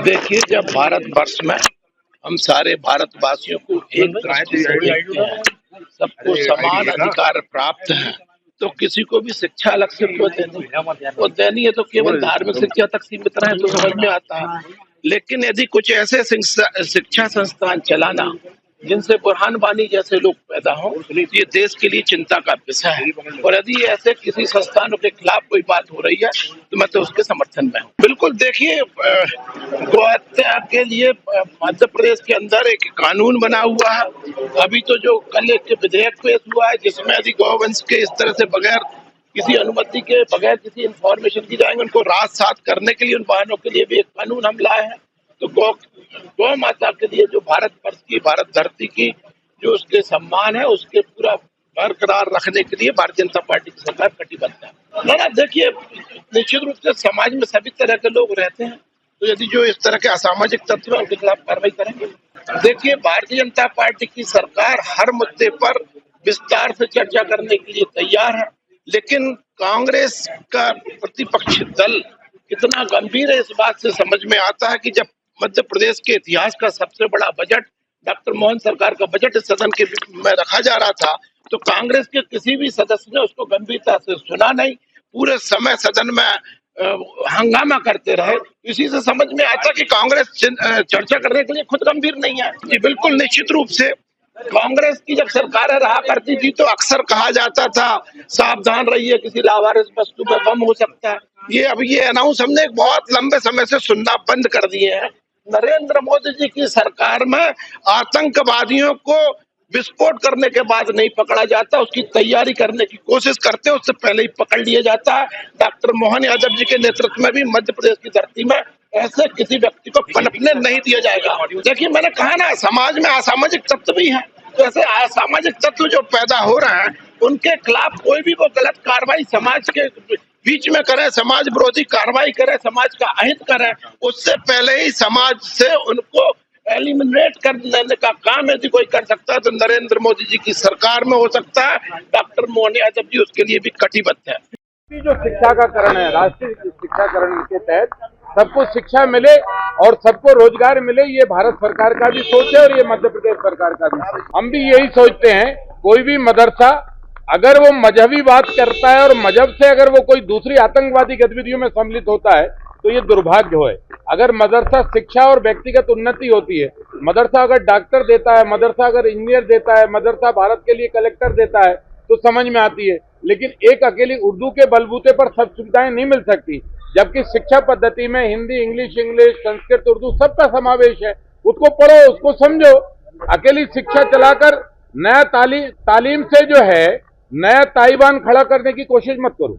देखिए, जब भारतवर्ष में हम सारे भारतवासियों को एक दृष्टि से देखते हैं, सबको समान अधिकार प्राप्त है, तो किसी को भी शिक्षा अलग से क्यों देनी? वो देनी है तो केवल धार्मिक शिक्षा तक सीमित रहे तो समझ में आता है। लेकिन यदि कुछ ऐसे शिक्षा संस्थान चलाना जिनसे बुरहान वानी जैसे लोग पैदा हों, तो ये देश के लिए चिंता का विषय है। और यदि ऐसे किसी संस्थानों के खिलाफ कोई बात हो रही है तो मैं तो उसके समर्थन में हूँ। बिल्कुल, देखिए, गौ हत्या के लिए मध्य प्रदेश के अंदर एक कानून बना हुआ है। अभी तो जो कल एक विधेयक पेश हुआ है जिसमें यदि गौवंश के इस तरह से बगैर किसी अनुमति के, बगैर किसी इंफॉर्मेशन की जाएंगे, उनको रात सात करने के लिए उन वाहनों के लिए भी एक कानून हम लाए हैं। तो गौ माता के लिए जो भारत वर्ष की, भारत धरती की जो उसके सम्मान है, उसके पूरा बरकरार रखने के लिए भारतीय जनता पार्टी की सरकार कटिबद्ध है। ना देखिए, निश्चित रूप से समाज में सभी तरह के लोग रहते हैं, तो यदि जो इस तरह के असामाजिक तत्व है उनके खिलाफ कार्रवाई करेंगे। देखिए, भारतीय जनता पार्टी की सरकार हर मुद्दे पर विस्तार से चर्चा करने के लिए तैयार है, लेकिन कांग्रेस का प्रतिपक्ष दल कितना गंभीर है इस बात से समझ में आता है कि जब मध्य प्रदेश के इतिहास का सबसे बड़ा बजट डॉक्टर मोहन सरकार का बजट इस सदन के में रखा जा रहा था, तो कांग्रेस के किसी भी सदस्य ने उसको गंभीरता से सुना नहीं। पूरे समय सदन में हंगामा करते रहे। इसी से समझ में आता कि कांग्रेस चर्चा करने के लिए खुद गंभीर नहीं है। जी बिल्कुल, निश्चित रूप से कांग्रेस की जब सरकारें रहा करती थी तो अक्सर कहा जाता था सावधान रहिए, किसी लावारिस वस्तु में बम हो सकता है। ये अनाउंस हमने बहुत लंबे समय से सुनना बंद कर दिए हैं। नरेंद्र मोदी जी की सरकार में आतंकवादियों को विस्फोट करने के बाद नहीं पकड़ा जाता, उसकी तैयारी करने की कोशिश करते हैं, उससे पहले ही पकड़ लिया जाता है। डॉक्टर मोहन यादव जी के नेतृत्व में भी मध्य प्रदेश की धरती में ऐसे किसी व्यक्ति को पनपने नहीं दिया जाएगा। देखिए, मैंने कहा ना, समाज में असामाजिक तत्व भी हैं, तो ऐसे असामाजिक तत्व जो पैदा हो रहे हैं उनके खिलाफ कोई भी वो गलत कार्रवाई समाज के बीच में करे, समाज विरोधी कार्रवाई करे, समाज का अहित करे, उससे पहले ही समाज से उनको एलिमिनेट कर देने का काम यदि कोई कर सकता है तो नरेंद्र मोदी जी की सरकार में हो सकता है। डॉक्टर मोहन यादव जी उसके लिए भी कटिबद्ध है। जो शिक्षाकरण है, राष्ट्रीय शिक्षाकरण के तहत सबको शिक्षा मिले और सबको रोजगार मिले, ये भारत सरकार का भी सोच है और ये मध्य प्रदेश सरकार का भी। हम भी यही सोचते हैं, कोई भी मदरसा अगर वो मजहबी बात करता है और मजहब से अगर वो कोई दूसरी आतंकवादी गतिविधियों में सम्मिलित होता है तो ये दुर्भाग्य है। अगर मदरसा शिक्षा और व्यक्तिगत उन्नति होती है, मदरसा अगर डॉक्टर देता है, मदरसा अगर इंजीनियर देता है, मदरसा भारत के लिए कलेक्टर देता है तो समझ में आती है। लेकिन एक अकेली उर्दू के बलबूते पर सब सुविधाएं नहीं मिल सकती, जबकि शिक्षा पद्धति में हिंदी, इंग्लिश, संस्कृत, उर्दू सबका समावेश है। उसको पढ़ो, उसको समझो। अकेली शिक्षा चलाकर नया तालीम से जो है नया ताइवान खड़ा करने की कोशिश मत करो।